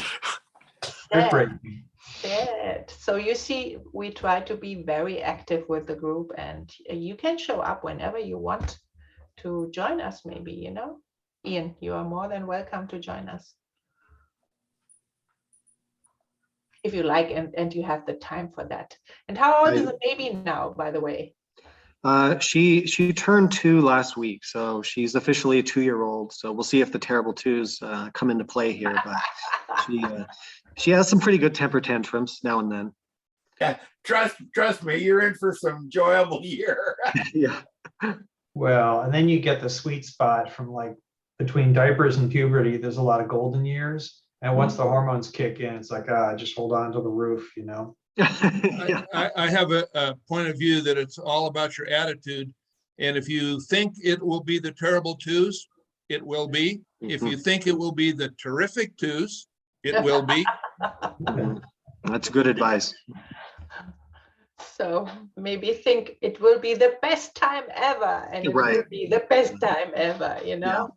Sad. So you see, we try to be very active with the group, and you can show up whenever you want to join us. Maybe, Ian, you are more than welcome to join us if you like, and you have the time for that. And how old is the baby now, by the way? She turned 2 last week, so she's officially a 2-year-old. So we'll see if the terrible twos come into play here. But she has some pretty good temper tantrums now and then. Yeah, trust me, you're in for some enjoyable year. Yeah. Well, and then you get the sweet spot from like between diapers and puberty. There's a lot of golden years, and once the hormones kick in, it's like just hold on to the roof, Yeah. I have a point of view that it's all about your attitude. And if you think it will be the terrible twos, it will be. If you think it will be the terrific twos, it will be. That's good advice. So maybe think it will be the best time ever, and it will be the best time ever, Yeah.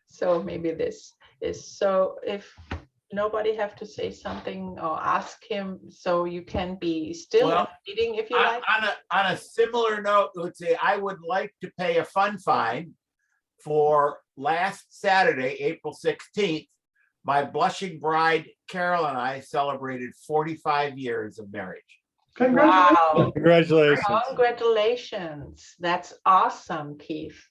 So maybe this is so. If nobody have to say something or ask him, so you can be still in the meeting if you like. On a similar note, let's say I would like to pay a fund fine for last Saturday, April 16th. My blushing bride, Carol, and I celebrated 45 years of marriage. Wow. Congratulations. Congratulations. That's awesome, Keith.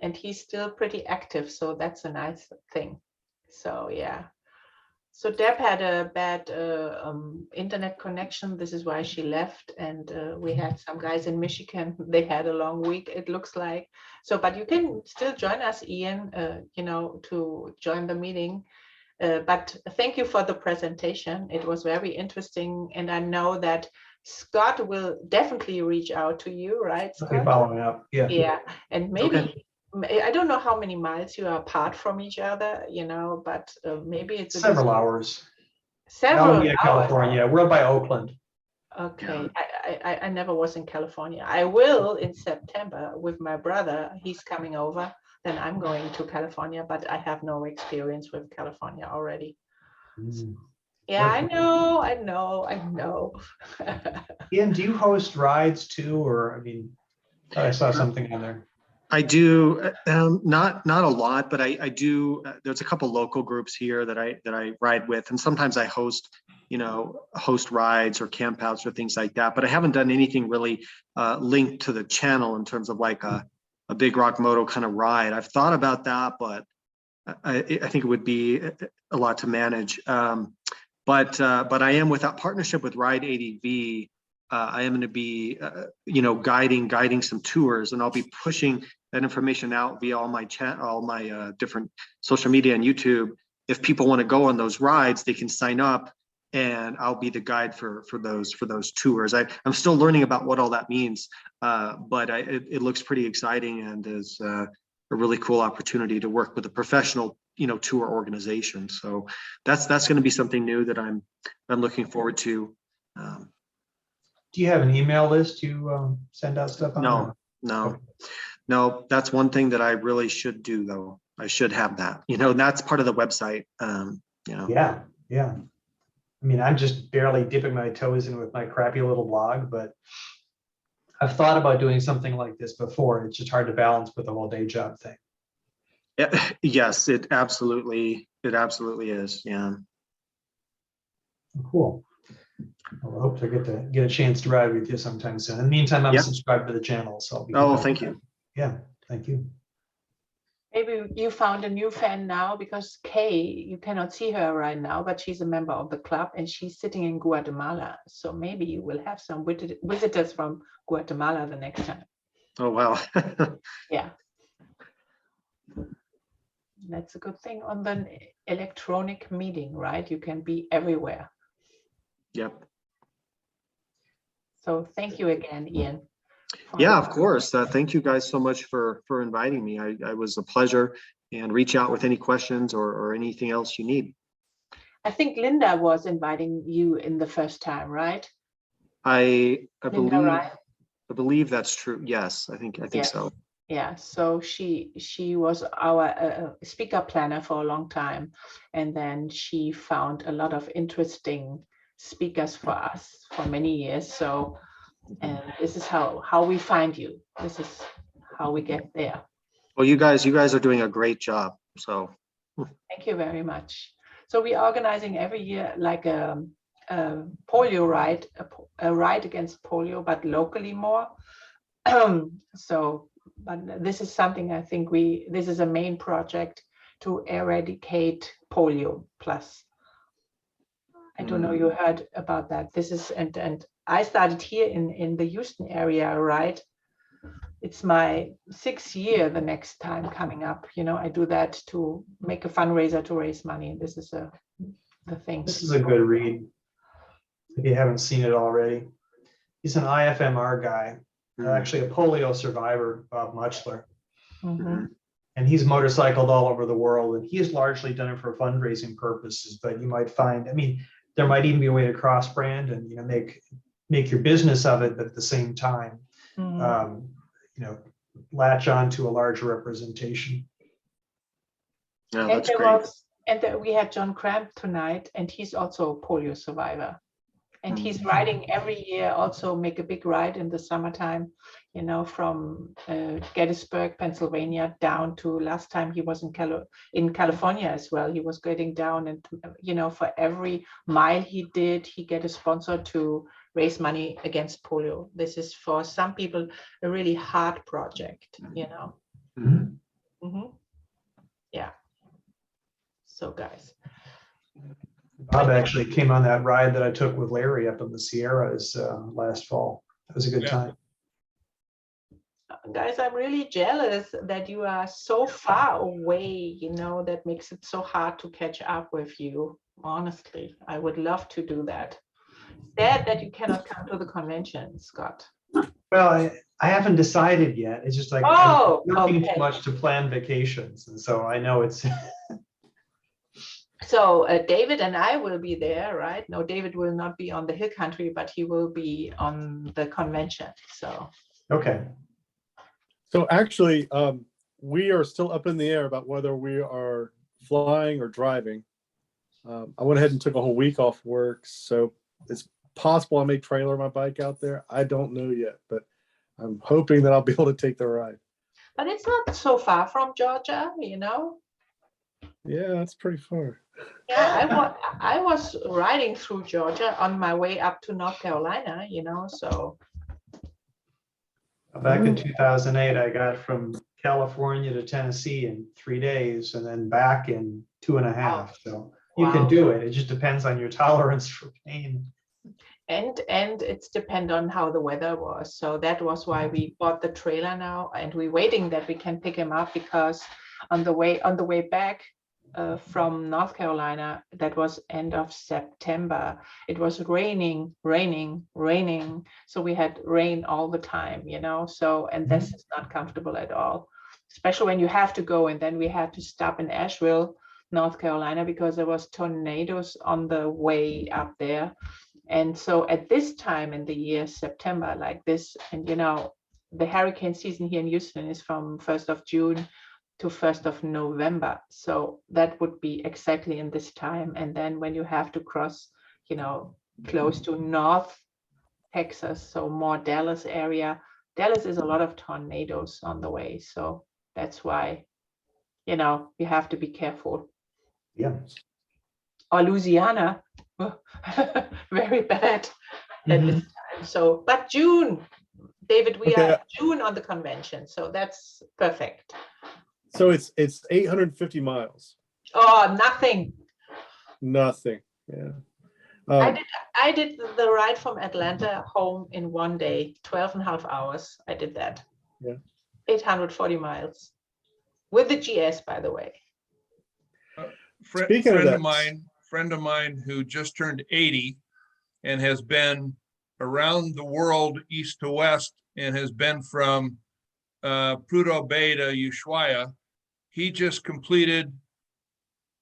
And he's still pretty active, so that's a nice thing. So yeah. So Deb had a bad internet connection. This is why she left. And we had some guys in Michigan. They had a long week, it looks like. So, but you can still join us, Ian, to join the meeting. But thank you for the presentation. It was very interesting. And I know that Scott will definitely reach out to you, right, Scott? Okay, following up. Yeah. Yeah. And maybe, I don't know how many miles you are apart from each other, but maybe it's several hours. Several hours. California. We're by Oakland. Okay. I never was in California. I will in September with my brother. He's coming over. Then I'm going to California, but I have no experience with California already. Yeah, I know. Ian, do you host rides too? Or, I saw something on there. I do, not a lot, but I do, there's a couple local groups here that I ride with, and sometimes I host rides or campouts or things like that, but I haven't done anything really linked to the channel in terms of like a Big Rock Moto kind of ride. I've thought about that, but I think it would be a lot to manage. But I am, with that partnership with Ride ADV, I am going to be, guiding some tours, and I'll be pushing that information out via all my different social media and YouTube. If people want to go on those rides, they can sign up, and I'll be the guide for those tours. I'm still learning about what all that means, but it looks pretty exciting, and is a really cool opportunity to work with a professional, tour organization. So that's going to be something new that I'm looking forward to. Do you have an email list you send out stuff on? No, that's one thing that I really should do, though. I should have that, that's part of the website. Yeah. I mean, I'm just barely dipping my toes in with my crappy little blog, but I've thought about doing something like this before. It's just hard to balance with the whole day job thing. Yes, it absolutely is. Yeah. Cool. Well, I hope to get a chance to ride with you sometime soon. In the meantime, I'm subscribed to the channel, so I'll be. Oh, thank you. Yeah, thank you. Maybe you found a new fan now, because Kay, you cannot see her right now, but she's a member of the club and she's sitting in Guatemala. So maybe you will have some visitors from Guatemala the next time. Oh, wow. Yeah. That's a good thing on the electronic meeting, right? You can be everywhere. Yep. So thank you again, Ian. Yeah, of course. Thank you guys so much for inviting me. I was a pleasure, and reach out with any questions or anything else you need. I think Linda was inviting you in the first time, right? I Linda, right? believe that's true. Yes, I think Yes. so. Yeah, so she was our speaker planner for a long time, and then she found a lot of interesting speakers for us for many years. So, and this is how we find you. This is how we get there. Well, you guys are doing a great job. So thank you very much. So we're organizing every year like a polio ride, a ride against polio, but locally more. But this is something I think this is a main project to eradicate polio plus. I don't know, you heard about that. This is, and I started here in the Houston area, right? It's my 6th year the next time coming up. I do that to make a fundraiser to raise money. This is the thing. This is a good read. If you haven't seen it already. He's an IFMR guy. Actually a polio survivor, Bob Muchler. Mm-hmm. And he's motorcycled all over the world, and he has largely done it for fundraising purposes, but you might find, there might even be a way to cross brand and, make your business of it, but at the same time, latch on to a larger representation. Yeah, that's great. We had John Cramp tonight, and he's also a polio survivor. And he's riding every year, also make a big ride in the summertime, from Gettysburg, Pennsylvania, down to last time he was in California as well. He was getting down, and, for every mile he did, he get a sponsor to raise money against polio. This is for some people a really hard project, Yeah. So guys. Bob actually came on that ride that I took with Larry up in the Sierras last fall. It was a good time. Guys, I'm really jealous that you are so far away, that makes it so hard to catch up with you. Honestly, I would love to do that. Sad that you cannot come to the convention, Scott. Well, I haven't decided yet. It's just like I'm working too much to plan vacations. And so I know it's... So David and I will be there, right? No, David will not be on the Hill Country, but he will be on the convention. So okay. So actually, we are still up in the air about whether we are flying or driving. I went ahead and took a whole week off work, so it's possible I may trailer my bike out there. I don't know yet, but I'm hoping that I'll be able to take the ride. But it's not so far from Georgia, you know? Yeah, that's pretty far. Yeah, I was riding through Georgia on my way up to North Carolina, you know, so. Back in 2008, I got from California to Tennessee in 3 days and then back in 2.5. So you Wow. can do it. It just depends on your tolerance for pain. And it's depend on how the weather was. So that was why we bought the trailer now, and we're waiting that we can pick him up, because on the way back from North Carolina, that was end of September, it was raining. So we had rain all the time, you know, so, and this is not comfortable at all, especially when you have to go. And then we had to stop in Asheville, North Carolina, because there was tornadoes on the way up there. And so at this time in the year, September, like this, and you know, the hurricane season here in Houston is from 1st of June to 1st of November. So that would be exactly in this time. And then when you have to cross, you know, close to North Texas, so more Dallas area, Dallas is a lot of tornadoes on the way. So that's why, you know, you have to be careful. Yeah. Or Louisiana, very bad at this time. So, but June, David, we Okay. are June on the convention, so that's perfect. So it's 850 miles. Oh, nothing. Nothing. Yeah. I did the ride from Atlanta home in 1 day, 12.5 hours. I did that. Yeah. 840 miles with the GS, by the way. Speaking of Friend that- of mine who just turned 80 and has been around the world east to west and has been from Prudhoe Bay to Ushuaia. He just completed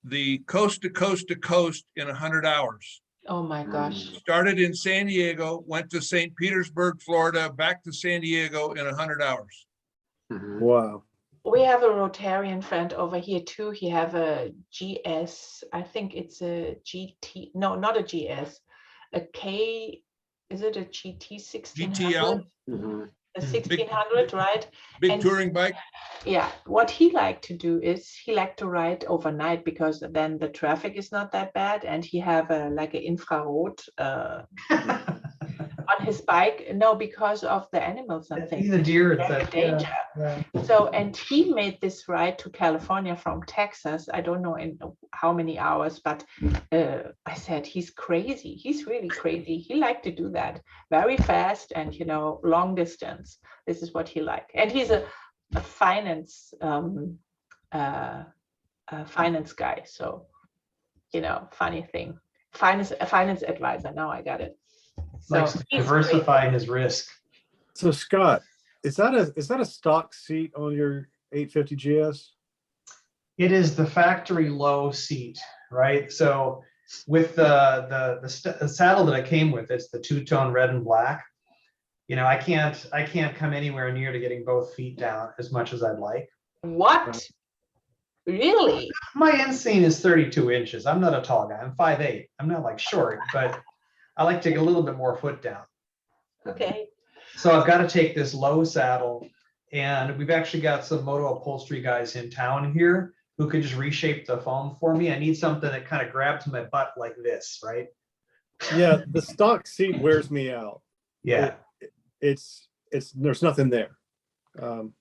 the coast to coast to coast in 100 hours. Oh my gosh. Started in San Diego, went to St. Petersburg, Florida, back to San Diego in 100 hours. Wow. We have a Rotarian friend over here too. He have a GS. I think it's a GT. No, not a GS. A K. Is it a GT 1600? GTL, A 1600, right? big And- touring bike. Yeah. What he liked to do is he liked to ride overnight, because then the traffic is not that bad, and he have a like an infrared on his bike. No, because of the animals and things. The deer, it's They're in that, danger. yeah. So, and he made this ride to California from Texas. I don't know in how many hours, but I said, he's crazy. He's really crazy. He liked to do that very fast and, you know, long distance. This is what he liked. And he's a finance, finance guy. So, you know, funny thing. A finance advisor. Now I got it. So Likes to he's diversify his risk. So Scott, is that a stock seat on your 850 GS? It is the factory low seat, right? So with the saddle that I came with, it's the two-tone red and black. You know, I can't come anywhere near to getting both feet down as much as I'd like. What? Really? My inseam is 32 inches. I'm not a tall guy. I'm 5'8". I'm not like short, but I like to get a little bit more foot down. Okay. So I've got to take this low saddle, and we've actually got some moto upholstery guys in town here who could just reshape the foam for me. I need something that kind of grabs my butt like this, right? Yeah, the stock seat wears me out. Yeah. It's there's nothing there. Well,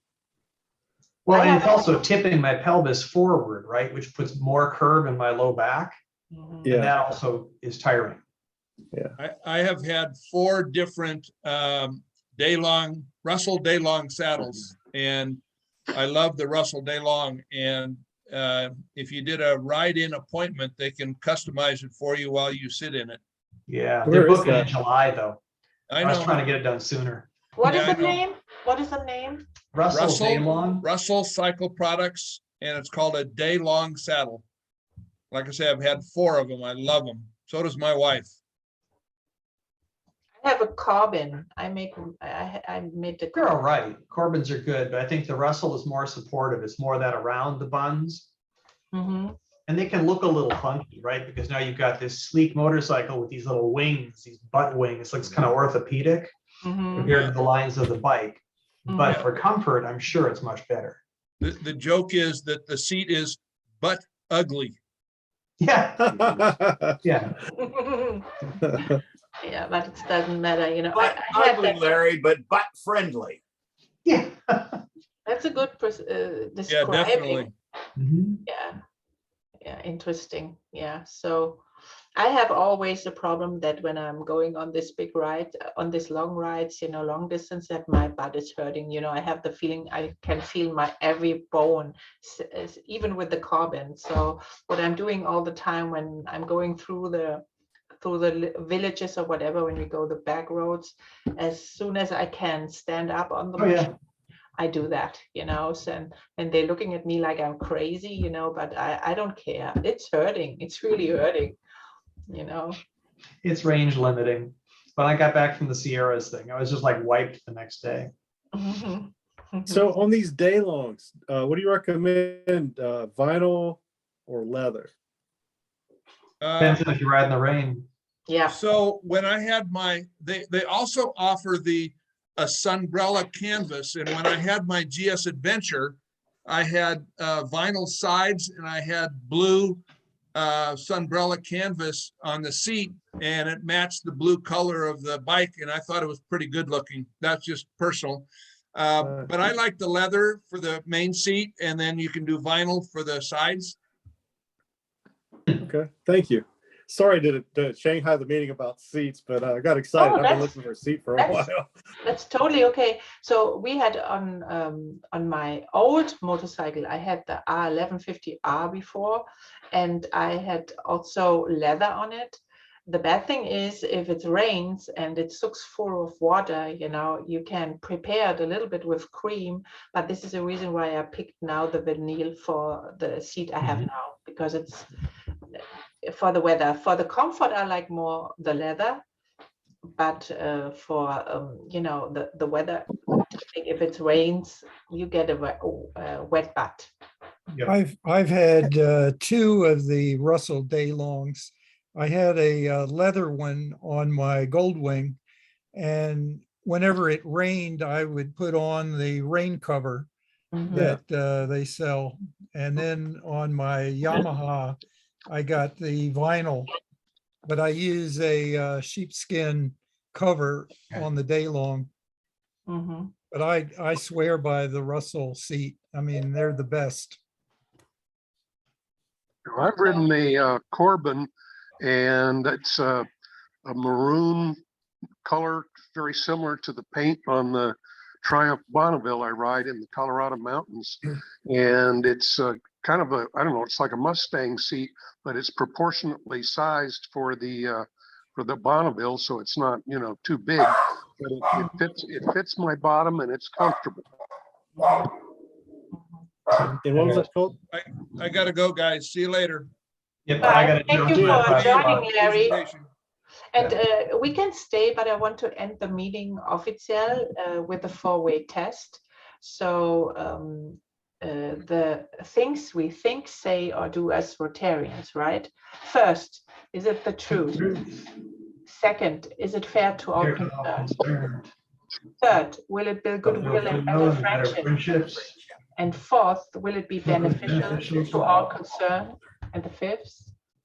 and it's also tipping my pelvis forward, right? Which puts more curve in my low back. Mhm. Yeah. And that also is tiring. I have had 4 different Russell Daylong saddles, and I love the Russell Daylong. And if you did a ride-in appointment, they can customize it for you while you sit in it. Yeah. Where They're is booking in that? July, though. I I was know. trying to get it done sooner. What is Yeah, I the know. name? What is the name? Russell Daylong. Russell Cycle Products, and it's called a Daylong saddle. Like I said, I've had 4 of them. I love them. So does my wife. I have a Corbin. I made the. They're all right. Corbins are good, but I think the Russell is more supportive. It's more that around the buns. Mhm. And they can look a little funky, right? Because now you've got this sleek motorcycle with these little wings, these butt wings. Looks kind of orthopedic Mhm. compared to the lines of the bike. But Yeah. for comfort, I'm sure it's much better. The joke is that the seat is butt ugly. Yeah, yeah. Yeah, but it doesn't matter, you know. Butt I had ugly, that, Larry, but butt friendly. Yeah. that's a good Yeah, describing. definitely. Mhm. Yeah, interesting. Yeah, so I have always a problem that when I'm going on this big ride, on these long rides, you know, long distance, that my butt is hurting. You know, I have the feeling I can feel my every bone, even with the carbon. So what I'm doing all the time when I'm going through the villages or whatever, when we go the back roads, as soon as I can stand up on the Oh, yeah. machine, I do that, you know. So, and they're looking at me like I'm crazy, you know, but I don't care. It's hurting. It's really hurting, you know. It's range limiting. When I got back from the Sierras thing, I was just like wiped the next day. So on these day longs, what do you recommend, vinyl or leather? Depends on if you ride in the rain. Yeah. So when I had they also offer a Sunbrella canvas, and when I had my GS Adventure, I had vinyl sides and I had blue Sunbrella canvas on the seat, and it matched the blue color of the bike, and I thought it was pretty good looking. That's just personal. But I like the leather for the main seat, and then you can do vinyl for the sides. Okay, thank you. Sorry to Shanghai the meeting about seats, but I got excited. Oh, I've been that's- looking for a seat for a that's- while. That's totally okay. So we had on my old motorcycle, I had the R1150R before, and I had also leather on it. The bad thing is if it rains and it soaks full of water, you know, you can prepare it a little bit with cream, but this is the reason why I picked now the vinyl for the seat I have now, because it's for the weather. For the comfort, I like more the leather, but for you know, the weather, if it rains, you get a wet butt. Yeah. I've had two of the Russell Daylongs. I had a leather one on my Goldwing, and whenever it rained, I would put on the rain cover Mhm. that they sell. And then on my Yamaha, I got the vinyl, but I use a sheepskin cover on the Daylong. Mhm. But I swear by the Russell seat. I mean, they're the best. I've ridden the Corbin, and it's a maroon color, very similar to the paint on the Triumph Bonneville I ride in the Colorado mountains. And it's kind of I don't know, it's like a Mustang seat, but it's proportionately sized for the Bonneville, so it's not, you know, too big, but it fits my bottom and it's comfortable. And what was that called? I gotta go, guys. See you later. Yep, Bye. I gotta Thank jump you to for that joining, spot. Larry. Presentation. And we can stay, but I want to end the meeting official with a four-way test. So the things we think, say, or do as Rotarians, right? First, is it the truth? Second, is it fair to all concerned? Third, will it build goodwill and better friendships? And fourth, will it be beneficial to all concerned? And the fifth,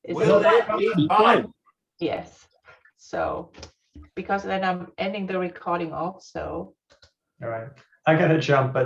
is Will it it be fun? Yes. So, because then I'm ending the recording also. All right, I gotta jump, but